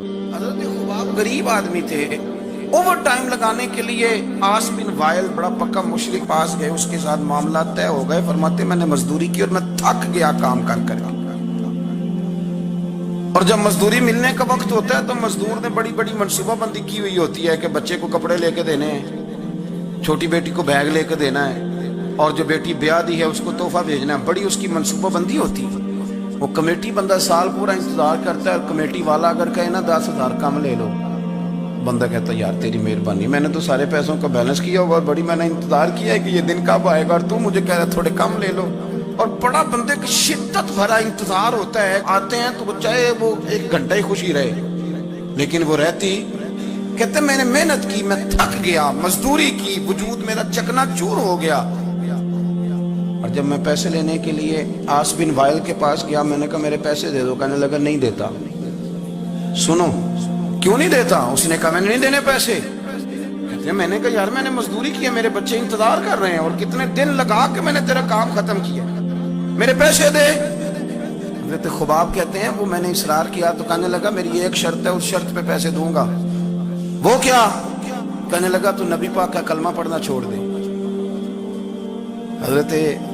حضرت خباب غریب آدمی تھے. اوور ٹائم لگانے کے لیے آس بن وائل بڑا پکا مشرک پاس گئے, اس کے ساتھ معاملات طے ہو گئے. فرماتے میں نے مزدوری کی اور میں تھک گیا کام کر کر کے. اور جب مزدوری ملنے کا وقت ہوتا ہے تو مزدور نے بڑی بڑی منصوبہ بندی کی ہوئی ہوتی ہے کہ بچے کو کپڑے لے کے دینے ہیں, چھوٹی بیٹی کو بیگ لے کے دینا ہے, اور جو بیٹی بیاہ دی ہے اس کو تحفہ بھیجنا ہے. بڑی اس کی منصوبہ بندی ہوتی ہے. وہ کمیٹی بندہ سال پورا انتظار کرتا ہے, اور کمیٹی والا اگر کہے نا 10,000 کم لے لو, بندہ کہتا ہے یار تیری مہربانی, میں نے تو سارے پیسوں کا بیلنس کیا ہوا, بڑی میں نے انتظار کیا ہے کہ یہ دن کب آئے گا, اور تو مجھے کہہ رہا تھوڑے کم لے لو. اور بڑا بندے کی شدت بھرا انتظار ہوتا ہے. آتے ہیں تو چاہے وہ 1 گھنٹہ ہی خوشی رہے, لیکن وہ رہتی. کہتے میں نے محنت کی, میں تھک گیا, مزدوری کی, وجود میرا چکنا چور ہو گیا. اور جب میں پیسے لینے کے لیے آس بن وائل کے پاس گیا, میں نے کہا میرے پیسے دے دو. کہنے لگا نہیں دیتا. سنو کیوں نہیں دیتا؟ اس نے کہا میں نے نہیں دینے پیسے. کہتے ہیں میں نے کہا یار میں نے مزدوری کی ہے, میرے بچے انتظار کر رہے ہیں, اور کتنے دن لگا کے میں نے تیرا کام ختم کیا, میرے پیسے دے. حضرت خباب کہتے ہیں وہ میں نے اصرار کیا تو کہنے لگا میری ایک شرط ہے, اس شرط پہ پیسے دوں گا. وہ کیا؟ کہنے لگا تو نبی پاک کا کلمہ پڑھنا چھوڑ دے. حضرت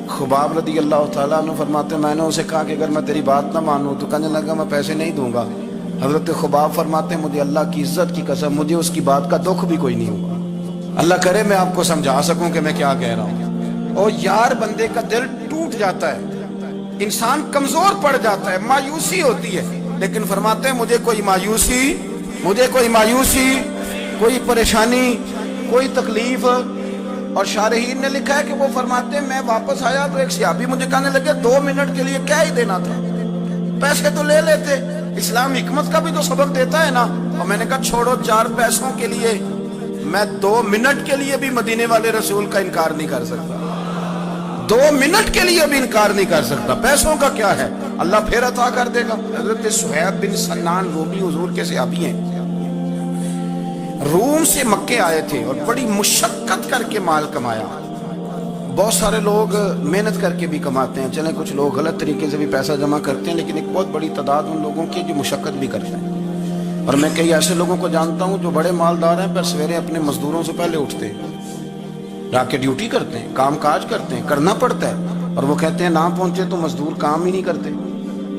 خباب رضی اللہ تعالیٰ عنہ فرماتے ہیں میں نے اسے کہا کہ اگر میں تیری بات نہ مانوں تو کہنے لگا میں پیسے نہیں دوں گا. حضرت خباب فرماتے ہیں مجھے اللہ کی عزت کی قسم مجھے اس کی بات کا دکھ بھی کوئی نہیں ہوا. اللہ کرے میں آپ کو سمجھا سکوں کہ میں کیا کہہ رہا ہوں. اور یار بندے کا دل ٹوٹ جاتا ہے, انسان کمزور پڑ جاتا ہے, مایوسی ہوتی ہے, لیکن فرماتے ہیں مجھے کوئی مایوسی کوئی پریشانی, کوئی تکلیف. اور شارحین نے لکھا ہے کہ وہ فرماتے ہیں میں واپس آیا تو ایک صحابی مجھے کہنے لگے 2 منٹ کے لیے کیا ہی دینا تھا, پیسے تو لے لیتے, اسلام حکمت کا بھی تو سبق دیتا ہے نا. اور میں نے کہا چھوڑو 4 پیسوں کے لیے میں 2 منٹ کے لیے بھی مدینے والے رسول کا انکار نہیں کر سکتا, 2 منٹ کے لیے بھی انکار نہیں کر سکتا. پیسوں کا کیا ہے, اللہ پھر عطا کر دے گا. حضرت صہیب بن سنان رومی حضور کے صحابی ہیں, روم سے مکے آئے تھے اور بڑی مشقت کر کے مال کمایا. بہت سارے لوگ محنت کر کے بھی کماتے ہیں, چلیں کچھ لوگ غلط طریقے سے بھی پیسہ جمع کرتے ہیں, لیکن ایک بہت بڑی تعداد ان لوگوں کی جو مشقت بھی کرتے ہیں. اور میں کئی ایسے لوگوں کو جانتا ہوں جو بڑے مالدار ہیں پر سویرے اپنے مزدوروں سے پہلے اٹھتے ہیں, جا کے ڈیوٹی کرتے ہیں, کام کاج کرتے ہیں, کرنا پڑتا ہے, اور وہ کہتے ہیں نہ پہنچے تو مزدور کام ہی نہیں کرتے.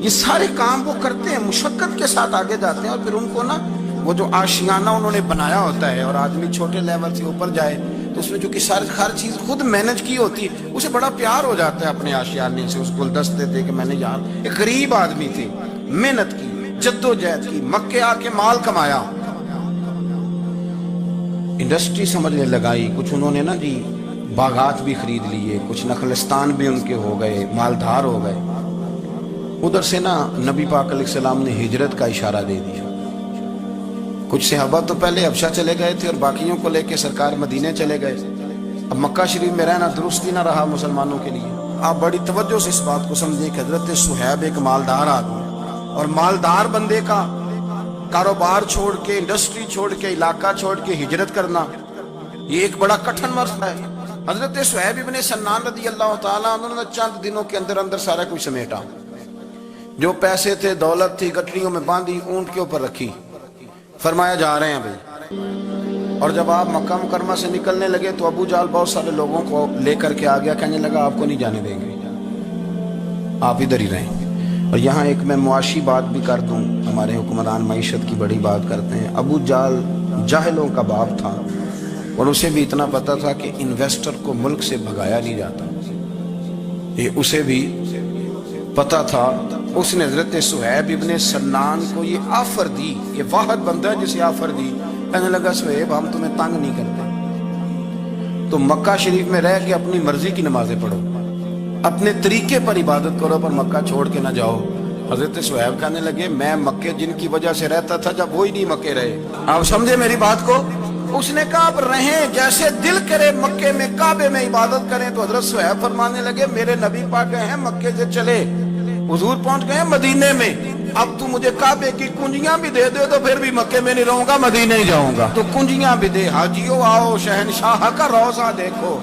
یہ سارے کام وہ کرتے ہیں, مشقت کے ساتھ آگے جاتے ہیں. اور پھر ان کو نا وہ جو آشیانہ انہوں نے بنایا ہوتا ہے, اور آدمی چھوٹے لیول سے اوپر جائے تو اس میں جو کہ ہر چیز خود مینج کی ہوتی ہے, اسے بڑا پیار ہو جاتا ہے اپنے آشیانے سے. اس گلدستے تھے کہ میں نے یار ایک غریب آدمی تھی, محنت کی, جدوجہد کی, مکے آ کے مال کمایا, انڈسٹری سمجھنے لگائی. کچھ انہوں نے نا جی باغات بھی خرید لیے, کچھ نخلستان بھی ان کے ہو گئے, مالدار ہو گئے. ادھر سے نا نبی پاک علیہ السلام نے ہجرت کا اشارہ دے دیا. کچھ صحابہ تو پہلے حبشہ چلے گئے تھے اور باقیوں کو لے کے سرکار مدینے چلے گئے. اب مکہ شریف میں رہنا درست ہی نہ رہا مسلمانوں کے لیے. آپ بڑی توجہ سے اس بات کو سمجھیں کہ حضرت صہیب ایک مالدار آدمی, اور مالدار بندے کا کاروبار چھوڑ کے, انڈسٹری چھوڑ کے, علاقہ چھوڑ کے ہجرت کرنا یہ ایک بڑا کٹھن مرحلہ ہے. حضرت صہیب ابن سنان رضی اللہ تعالیٰ عنہ نے چند دنوں کے اندر اندر سارا کچھ سمیٹا. جو پیسے تھے, دولت تھی, گٹریوں میں باندھی, اونٹ کے اوپر رکھی, فرمایا جا رہے ہیں بھائی. اور جب آپ مکہ مکرمہ سے نکلنے لگے تو ابو جہل بہت سارے لوگوں کو لے کر کے آ گیا, کہنے لگا آپ کو نہیں جانے دیں گے, آپ ادھر ہی رہیں. اور یہاں ایک میں معاشی بات بھی کر دوں, ہمارے حکمران معیشت کی بڑی بات کرتے ہیں. ابو جہل جاہلوں کا باپ تھا, اور اسے بھی اتنا پتا تھا کہ انویسٹر کو ملک سے بھگایا نہیں جاتا, یہ اسے بھی پتا تھا. اس نے حضرت صہیب ابن سنان کو یہ آفر دی, یہ واحد بندہ ہے جسے آفر دی. کہنے لگا صہیب ہم تمہیں تنگ نہیں کرتے, تو مکہ شریف میں رہ کے اپنی مرضی کی نمازیں پڑھو, اپنے طریقے پر عبادت کرو, پر مکہ چھوڑ کے نہ جاؤ. حضرت صہیب کہنے لگے میں مکے جن کی وجہ سے رہتا تھا جب وہی نہیں مکے رہے. آپ سمجھے میری بات کو؟ اس نے کہا آپ رہیں جیسے دل کرے, مکے میں کعبے میں عبادت کریں. تو حضرت صہیب فرمانے لگے میرے نبی پاک گئے ہیں مکے سے چلے, حضور پہنچ گئے مدینے میں, اب تو مجھے کعبے کی کنجیاں بھی دے دے تو پھر بھی مکے میں نہیں رہوں گا, مدینے ہی جاؤں گا. تو کنجیاں بھی دے, حاجیو آؤ شہنشاہ کا روضہ دیکھو,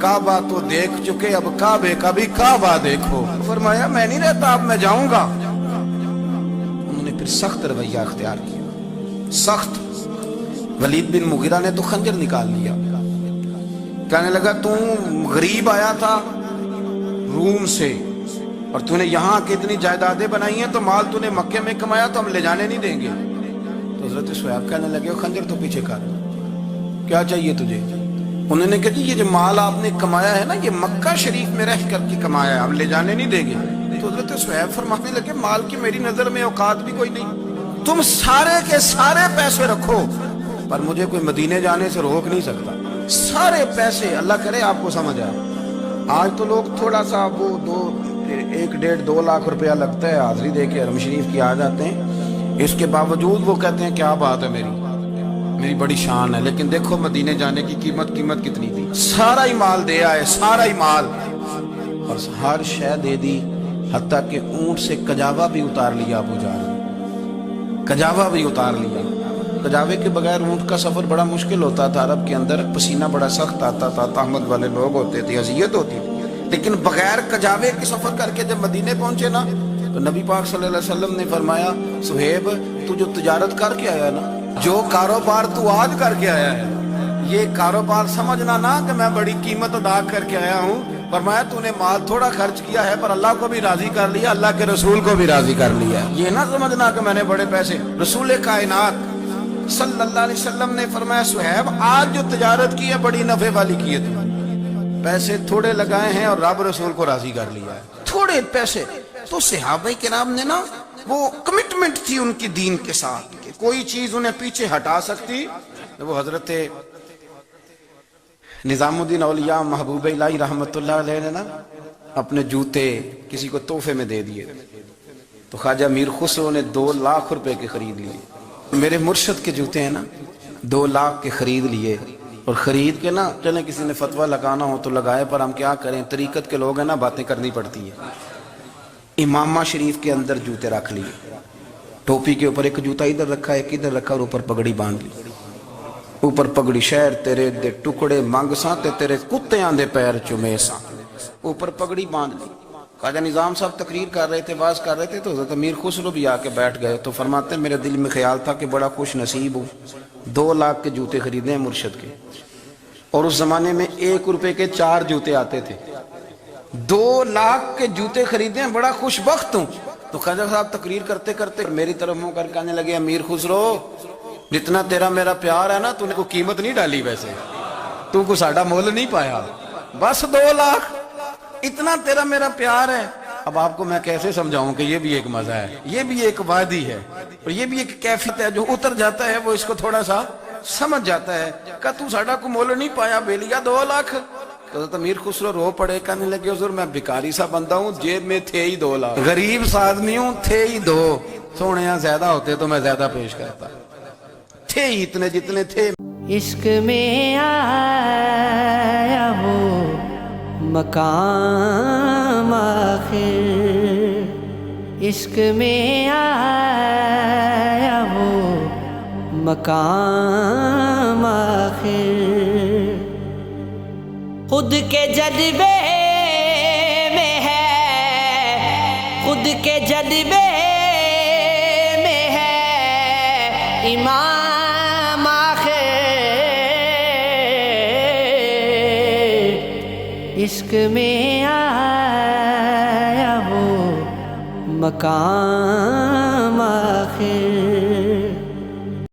کعبہ تو دیکھ چکے اب کعبے کا بھی کعبہ دیکھو. فرمایا میں نہیں رہتا, اب میں جاؤں گا. انہوں نے پھر سخت رویہ اختیار کیا. سخت. ولید بن مغیرہ نے تو خنجر نکال لیا. کہنے لگا تو غریب آیا تھا روم سے اور تو نے یہاں کے اتنی جائیدادیں بنائی ہیں, تو مال تو نے مکے میں کمایا تو ہم لے جانے نہیں دیں گے. تو حضرت صہیب کہنے لگے خنجر تو پیچھے کر, کیا چاہیے تجھے؟ انہوں نے کہا جی یہ جو مال آپ نے کمایا ہے نا یہ مکہ شریف میں رہ کر کے کمایا ہے, ہم لے جانے نہیں دیں گے. تو حضرت صہیب فرمانے لگے مال کی میری نظر میں اوقات بھی کوئی نہیں, تم سارے کے سارے پیسے رکھو پر مجھے کوئی مدینے جانے سے روک نہیں سکتا. سارے پیسے, اللہ کرے آپ کو سمجھ آئے. آج تو لوگ تھوڑا سا وہ 1-1.5-2 لاکھ روپیہ لگتا ہے حاضری دے کے حرم شریف کی آ جاتے ہیں, اس کے باوجود وہ کہتے ہیں کیا بات ہے میری بڑی شان ہے. لیکن دیکھو مدینے جانے کی قیمت کتنی تھی. سارا ہی مال دے آئے, سارا ہی مال, اور ہر شے دے دی, حتیٰ کہ اونٹ سے کجاوا بھی اتار لیا ابو جہل نے, کجاوا بھی اتار لیا. کجاوے کے بغیر اونٹ کا سفر بڑا مشکل ہوتا تھا, عرب کے اندر پسینہ بڑا سخت آتا تھا, تحمل والے لوگ ہوتے تھے, اذیت ہوتی تھی. لیکن بغیر کجاوے کے سفر کر کے جب مدینے پہنچے نا تو نبی پاک صلی اللہ علیہ وسلم نے فرمایا صہیب تو جو تجارت کر کے آیا نا, جو کاروبار تو آج کر کے آیا ہے, یہ کاروبار سمجھنا نا کہ میں بڑی قیمت ادا کر کے آیا ہوں. فرمایا تو نے مال تھوڑا خرچ کیا ہے پر اللہ کو بھی راضی کر لیا, اللہ کے رسول کو بھی راضی کر لیا. یہ نہ سمجھنا کہ میں نے بڑے پیسے. رسول کائنات صلی اللہ علیہ وسلم نے فرمایا صہیب آج جو تجارت کی ہے بڑی نفع والی کی ہے, تم پیسے تھوڑے لگائے ہیں اور رب رسول کو راضی کر لیا ہے, تھوڑے پیسے. تو صحابہ کرام نے نا وہ کمٹمنٹ تھی ان کی دین کے ساتھ کہ کوئی چیز انہیں پیچھے ہٹا سکتی. وہ حضرت نظام الدین اولیاء محبوب الہی رحمت اللہ علیہ نے نا اپنے جوتے کسی کو تحفے میں دے دیے, تو خواجہ میر خسرو نے 2 لاکھ روپے کے خرید لیے. میرے مرشد کے جوتے ہیں نا 2 لاکھ کے خرید لیے, اور خرید کے نا چلیں کسی نے فتویٰ لگانا ہو تو لگائے, پر ہم کیا کریں, طریقت کے لوگ ہیں نا, باتیں کرنی پڑتی ہے. امامہ شریف کے اندر جوتے رکھ لیے, ٹوپی کے اوپر ایک جوتا ادھر رکھا ایک ادھر رکھا, اور اوپر پگڑی باندھ لی. اوپر پگڑی شہر تیرے دے ٹکڑے منگ ساں تے تیرے کتیاں دے پیر چومے ساں, اوپر پگڑی باندھ لی. خواجہ نظام صاحب تقریر کر رہے تھے, واز کر رہے تھے, تو حضرت امیر خسرو بھی آ کے بیٹھ گئے. تو فرماتے ہیں میرے دل میں خیال تھا کہ بڑا خوش نصیب ہوں, 2 لاکھ کے جوتے خریدے ہیں مرشد کے, اور اس زمانے میں 1 روپے کے 4 جوتے آتے تھے. 2 لاکھ کے جوتے خریدے ہیں, بڑا خوش بخت ہوں. تو خواجہ صاحب تقریر کرتے کرتے میری طرف منہ کر کہنے لگے امیر خسرو جتنا تیرا میرا پیار ہے نا, تو نے کوئی قیمت نہیں ڈالی, ویسے تو کو ساڑھا مول نہیں پایا, بس 2 لاکھ اتنا تیرا میرا پیار ہے. اب آپ کو میں کیسے سمجھاؤں کہ یہ بھی ایک مزہ ہے, یہ بھی ایک وادی ہے, اور یہ بھی ایک کیفیت ہے. جو اتر جاتا ہے وہ اس کو تھوڑا سا سمجھ جاتا ہے. کہ تو ساڑھا کو مول نہیں پایا بے لیا 2 لاکھ. حضرت امیر خسرو رو پڑے, کہنے لگے حضور میں بھکاری سا بندہ ہوں, جیب میں تھے ہی 2 لاکھ, غریب سا آدمی ہوں, تھے ہی 2. سونے یہاں زیادہ ہوتے تو میں زیادہ پیش کرتا, تھے ہی اتنے جتنے تھے. عشق میں آیا ہو مقام آخر, عشق میں آیا ہو مقام آخر. خود کے جذبے میں ہے, خود کے جذبے میں ہے امام آخر. عشق میں آیا ہو مقام آخر.